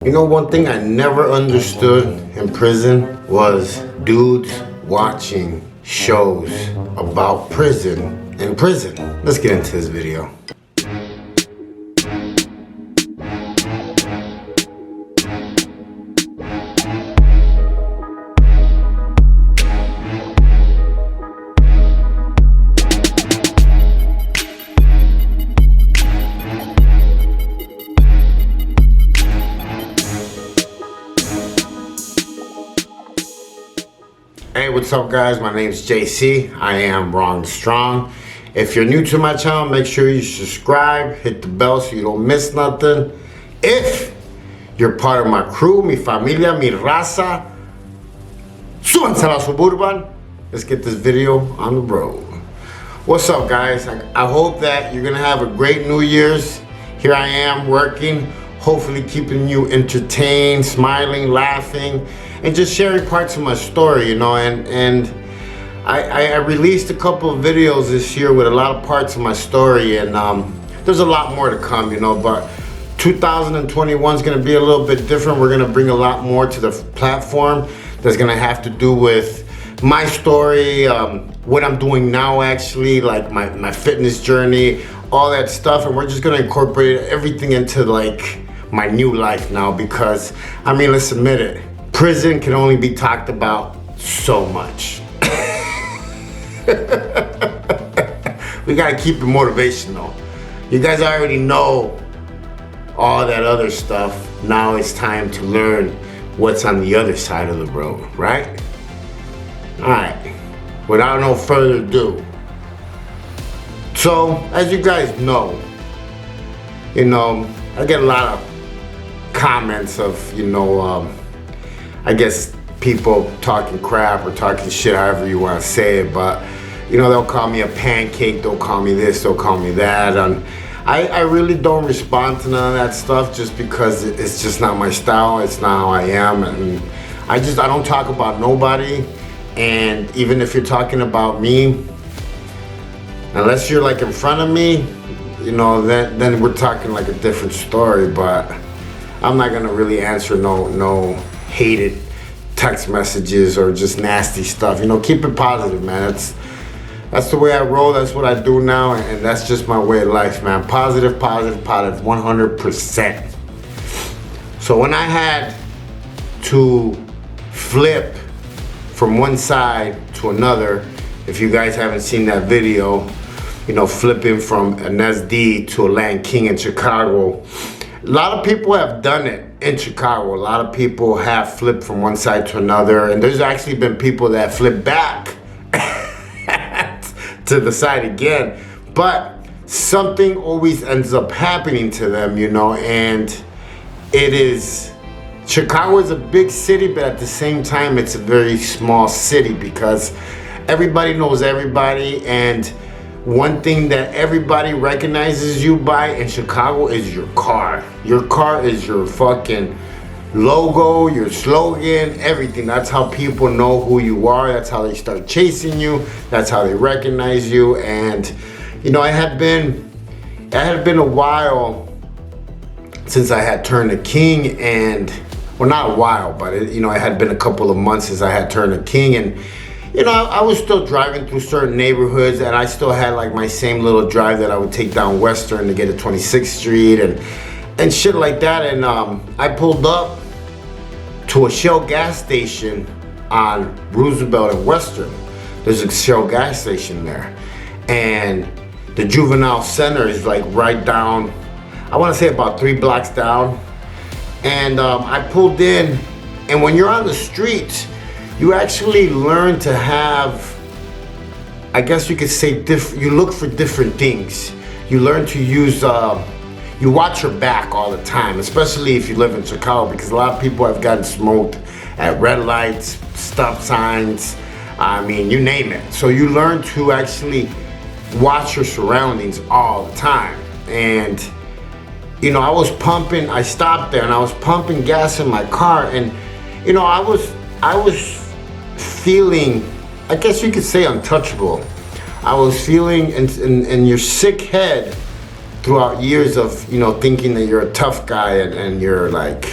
You know, one thing I never understood in prison was dudes watching shows about prison in prison. Let's get into this video. Hey, what's up guys? My name is JC. I am Wrong Strong. If you're new to my channel, make sure you subscribe, hit the bell so you don't miss nothing. If you're part of my crew, mi familia, mi raza, súbanse a la suburban. Let's get this video on the road. What's up guys? I hope that you're gonna have a great New Year's. Here I am working, hopefully keeping you entertained, smiling, laughing, and just sharing parts of my story, you know. And I released a couple of videos this year with a lot of parts of my story, and there's a lot more to come, you know. But 2021 is going to be a little bit different. We're going to bring a lot more to the platform that's going to have to do with my story, what I'm doing now actually, like my fitness journey, all that stuff. And we're just going to incorporate everything into like my new life now, because I mean, let's admit it, prison can only be talked about so much. We gotta keep it motivational. You guys already know all that other stuff. Now it's time to learn what's on the other side of the road, right? Alright, without no further ado. So, as you guys know, I get a lot of comments of, I guess people talking crap or talking shit, however you want to say it, but they'll call me a pancake, they'll call me this, they'll call me that, and I really don't respond to none of that stuff just because it's just not my style, it's not how I am, and I don't talk about nobody. And even if you're talking about me, unless you're like in front of me, then we're talking like a different story. But I'm not gonna really answer no hated text messages or just nasty stuff. Keep it positive, man. That's the way I roll. That's what I do now, and that's just my way of life, man. Positive, 100%. So when I had to flip from one side to another, if you guys haven't seen that video, flipping from an SD to a Land King in Chicago, a lot of people have done it in Chicago. A lot of people have flipped from one side to another, and there's actually been people that flip back to the side again, but something always ends up happening to them, and Chicago is a big city, but at the same time it's a very small city because everybody knows everybody. And one thing that everybody recognizes you by in Chicago is your car. Your car is your fucking logo, your slogan, everything. That's how people know who you are. That's how they start chasing you. That's how they recognize you. And it had been a while since I had turned a king, and well, not a while, but it had been a couple of months since I had turned a king, and I was still driving through certain neighborhoods, and I still had like my same little drive that I would take down Western to get to 26th Street and shit like that. And I pulled up to a Shell gas station on Roosevelt and Western. There's a Shell gas station there, and the juvenile center is like right down, I want to say about 3 blocks down. And I pulled in, and when you're on the streets, you actually learn to have, I guess you could say, you look for different things. You learn to use, you watch your back all the time, especially if you live in Chicago, because a lot of people have gotten smoked at red lights, stop signs, I mean, you name it. So you learn to actually watch your surroundings all the time. And I stopped there and I was pumping gas in my car, and I was feeling, I guess you could say, untouchable. I was feeling in your sick head throughout years of thinking that you're a tough guy and you're like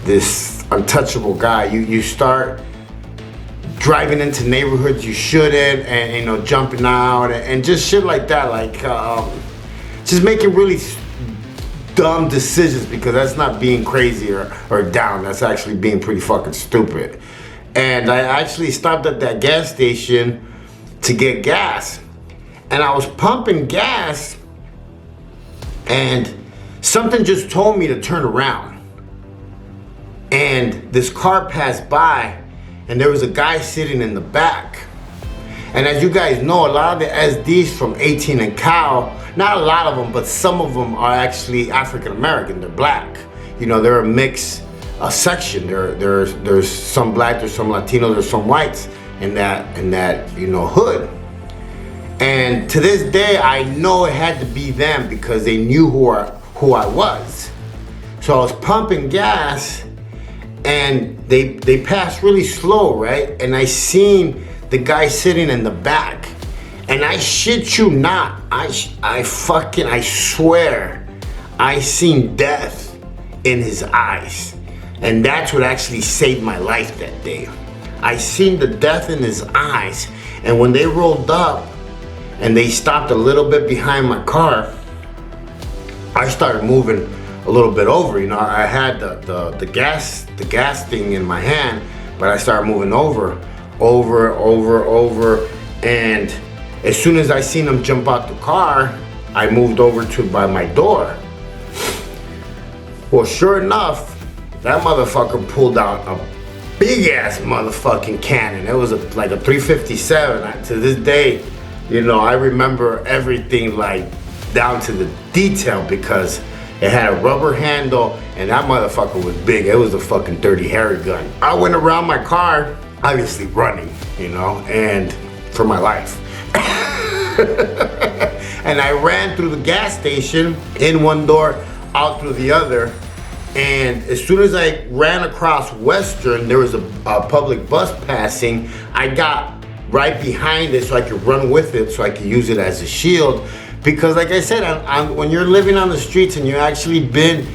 this untouchable guy. You start driving into neighborhoods you shouldn't, and you know, jumping out and just shit like that, like just making really dumb decisions, because that's not being crazy or down, that's actually being pretty fucking stupid. And I actually stopped at that gas station to get gas, and I was pumping gas, and something just told me to turn around. And this car passed by, and there was a guy sitting in the back. And as you guys know, a lot of the SDs from 18 and Cal, not a lot of them, but some of them are actually African American. They're black. You know, they're a mixed section. There's some black, there's some Latinos, there's some whites in that you know, hood. And to this day, I know it had to be them because they knew who I was. So I was pumping gas, and they passed really slow, right? And I seen the guy sitting in the back, and I shit you not, I swear, I seen death in his eyes. And that's what actually saved my life that day. I seen the death in his eyes, and when they rolled up and they stopped a little bit behind my car, I started moving a little bit over. You know, I had the gas thing in my hand, but I started moving over, and as soon as I seen him jump out the car, I moved over to by my door. Well, sure enough, that motherfucker pulled out a big ass motherfucking cannon. It was like a 357. To this day, you know, I remember everything like down to the detail, because it had a rubber handle, and that motherfucker was big. It was a fucking Dirty Harry gun. I went around my car, obviously running, you know, and for my life. And I ran through the gas station, in one door, out through the other. And as soon as I ran across Western, there was a public bus passing. I got right behind it so I could run with it, so I could use it as a shield. Because like I said, when you're living on the streets and you've actually been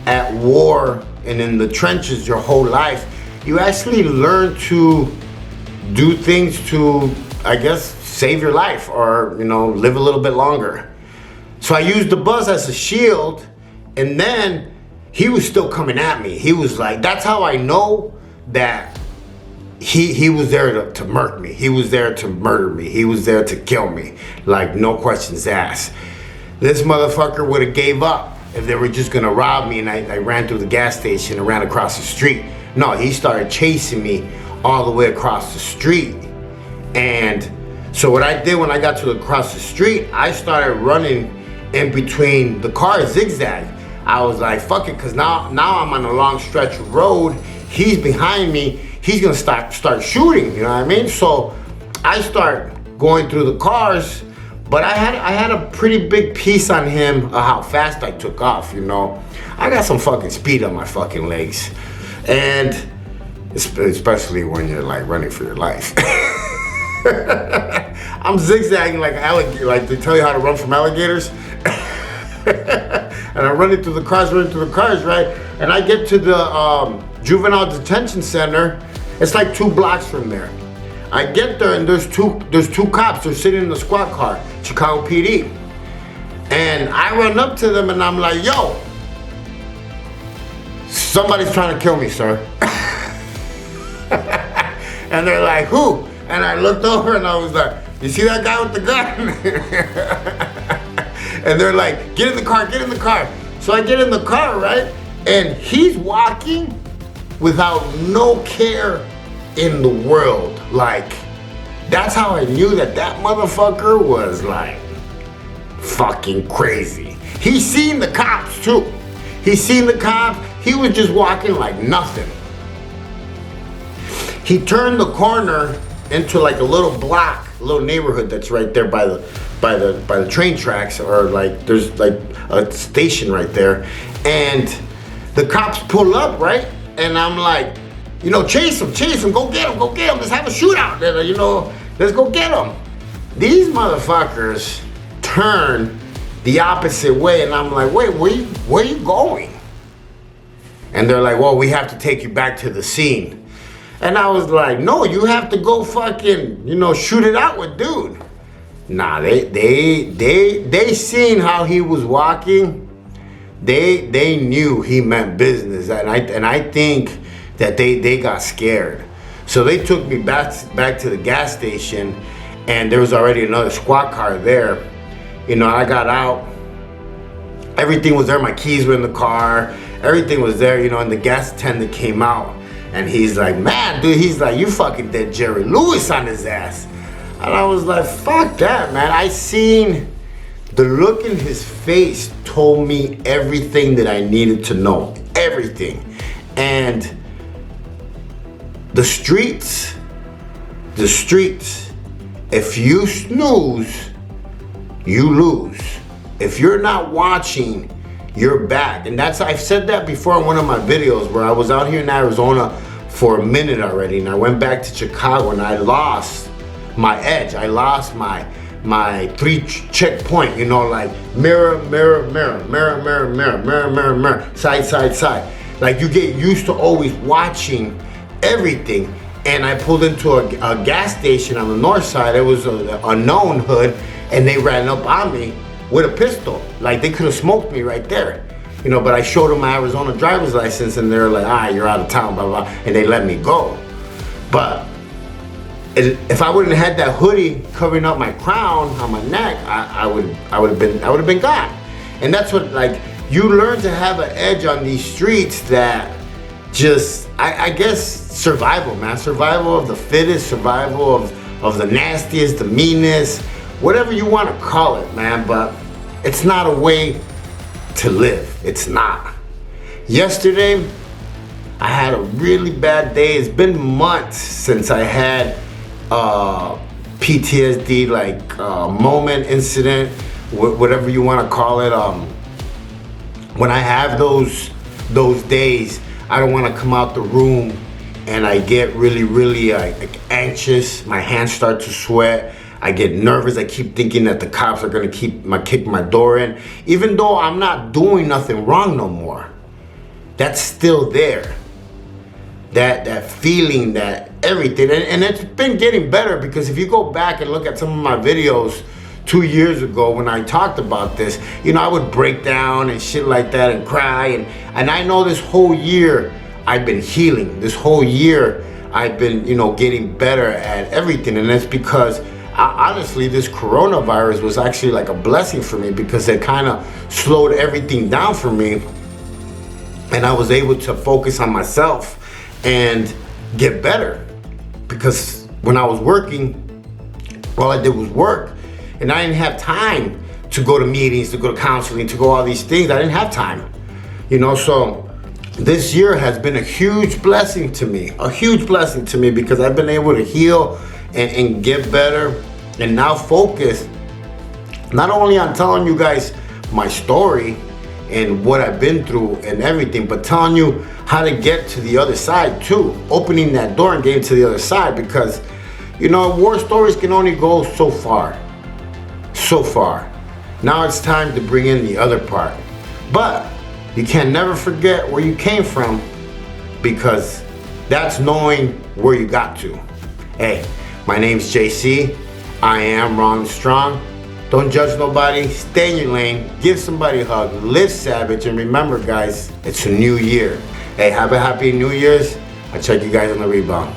at war and in the trenches your whole life, you actually learn to do things to, I guess, save your life, or, you know, live a little bit longer. So I used the bus as a shield, and then he was still coming at me. He was like, that's how I know that he was there to murk me. He was there to murder me. He was there to kill me. Like, no questions asked. This motherfucker would have gave up if they were just gonna rob me and I ran through the gas station and ran across the street. No, he started chasing me all the way across the street. And so what I did when I got to across the street, I started running in between the cars, zigzag. I was like, fuck it, cause now I'm on a long stretch of road. He's behind me. He's gonna start shooting, you know what I mean? So I start going through the cars, but I had a pretty big piece on him of how fast I took off, you know? I got some fucking speed on my fucking legs. And especially when you're like running for your life. I'm zigzagging like alligator, like they tell you how to run from alligators. And I'm running through the cars, right? And I get to the juvenile detention center. It's like 2 blocks from there. I get there and there's two cops. They're sitting in the squad car, Chicago PD. And I run up to them and I'm like, yo, somebody's trying to kill me, sir. And they're like, who? And I looked over and I was like, you see that guy with the gun? And they're like, get in the car, get in the car. So I get in the car, right? And he's walking without no care in the world. Like, that's how I knew that motherfucker was like fucking crazy. He seen the cops too. He seen the cops. He was just walking like nothing. He turned the corner into like a little block, a little neighborhood that's right there by the train tracks, or like there's like a station right there. And the cops pull up, right? And I'm like, you know, chase him, go get him, let's have a shootout, you know, let's go get him. These motherfuckers turn the opposite way, and I'm like, wait, where you going? And they're like, well, we have to take you back to the scene. And I was like, no, you have to go fucking, shoot it out with dude. Nah, they seen how he was walking. They knew he meant business, and I think that they got scared. So they took me back to the gas station, and there was already another squad car there. I got out. Everything was there. My keys were in the car. Everything was there, and the gas attendant came out, and he's like, man, dude, he's like, you fucking did Jerry Lewis on his ass. And I was like, fuck that, man. I seen the look in his face told me everything that I needed to know. Everything. And the streets, if you snooze, you lose. If you're not watching, you're back. And I've said that before in one of my videos where I was out here in Arizona for a minute already, and I went back to Chicago and I lost my edge. I lost my 3 checkpoint, like mirror, side. Like you get used to always watching everything. And I pulled into a gas station on the north side. It was a known hood, and they ran up on me with a pistol. Like they could have smoked me right there. But I showed them my Arizona driver's license, and they're like, you're out of town, blah, blah, and they let me go. But if I wouldn't have had that hoodie covering up my crown on my neck, I would have been gone. And that's what, like, you learn to have an edge on these streets that just, I guess, survival, man. Survival of the fittest, survival of the nastiest, the meanest, whatever you want to call it, man. But it's not a way to live. It's not. Yesterday, I had a really bad day. It's been months since I had PTSD, like moment, incident, whatever you want to call it. When I have those days, I don't want to come out the room, and I get really anxious. My hands start to sweat. I get nervous. I keep thinking that the cops are gonna kick my door in, even though I'm not doing nothing wrong no more. That's still there. That feeling, that everything, and it's been getting better, because if you go back and look at some of my videos 2 years ago when I talked about this, I would break down and shit like that and cry, and I know this whole year I've been healing. This whole year I've been, getting better at everything, and that's because honestly, this coronavirus was actually like a blessing for me, because it kind of slowed everything down for me, and I was able to focus on myself and get better. Because when I was working, all I did was work, and I didn't have time to go to meetings, to go to counseling, to go all these things. I didn't have time, so this year has been a huge blessing to me, because I've been able to heal and get better, and now focus not only on telling you guys my story and what I've been through and everything, but telling you how to get to the other side too, opening that door and getting to the other side, because war stories can only go so far. Now it's time to bring in the other part, but you can never forget where you came from, because that's knowing where you got to. Hey, my name's JC. I am raw and strong. Don't judge nobody. Stay in your lane. Give somebody a hug. Live savage. And remember, guys, it's a new year. Hey, have a happy New Year's. I'll check you guys on the rebound.